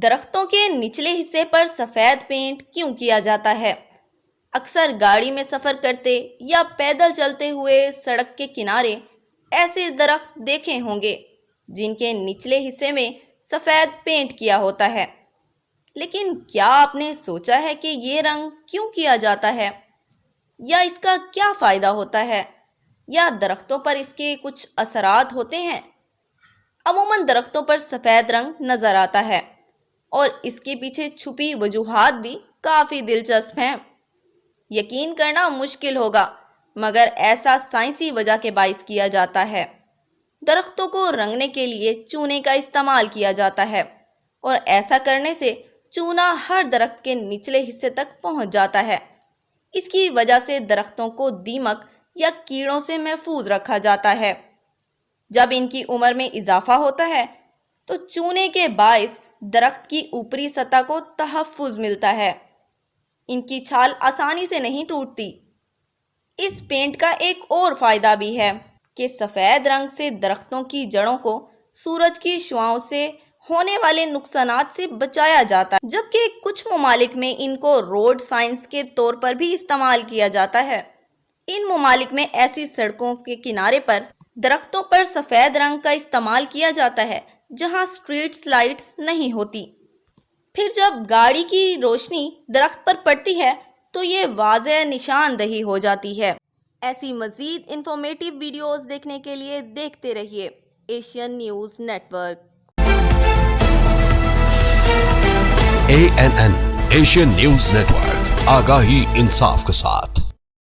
درختوں کے نچلے حصے پر سفید پینٹ کیوں کیا جاتا ہے؟ اکثر گاڑی میں سفر کرتے یا پیدل چلتے ہوئے سڑک کے کنارے ایسے درخت دیکھے ہوں گے جن کے نچلے حصے میں سفید پینٹ کیا ہوتا ہے۔ لیکن کیا آپ نے سوچا ہے کہ یہ رنگ کیوں کیا جاتا ہے؟ یا اس کا کیا فائدہ ہوتا ہے؟ یا درختوں پر اس کے کچھ اثرات ہوتے ہیں؟ عموماً درختوں پر سفید رنگ نظر آتا ہے اور اس کے پیچھے چھپی وجوہات بھی کافی دلچسپ ہیں۔ یقین کرنا مشکل ہوگا مگر ایسا سائنسی وجہ کے باعث کیا جاتا ہے۔ درختوں کو رنگنے کے لیے چونے کا استعمال کیا جاتا ہے اور ایسا کرنے سے چونا ہر درخت کے نچلے حصے تک پہنچ جاتا ہے۔ اس کی وجہ سے درختوں کو دیمک یا کیڑوں سے محفوظ رکھا جاتا ہے۔ جب ان کی عمر میں اضافہ ہوتا ہے تو چونے کے باعث درخت کی اوپری سطح کو تحفظ ملتا ہے۔ ان کی چھال آسانی سے نہیں ٹوٹتی۔ اس پینٹ کا ایک اور فائدہ بھی ہے کہ سفید رنگ سے درختوں کی جڑوں کو سورج کی شعاؤں سے ہونے والے نقصانات سے بچایا جاتا ہے، جبکہ کچھ ممالک میں ان کو روڈ سائنس کے طور پر بھی استعمال کیا جاتا ہے۔ ان ممالک میں ایسی سڑکوں کے کنارے پر درختوں پر سفید رنگ کا استعمال کیا جاتا ہے جہاں اسٹریٹ لائٹس نہیں ہوتی۔ پھر جب گاڑی کی روشنی درخت پر پڑتی ہے تو یہ واضح نشاندہی ہو جاتی ہے۔ ایسی مزید انفارمیٹیو ویڈیوز دیکھنے کے لیے دیکھتے رہیے Asian News Network. ANN Asian News Network, آگاہی انصاف کے ساتھ۔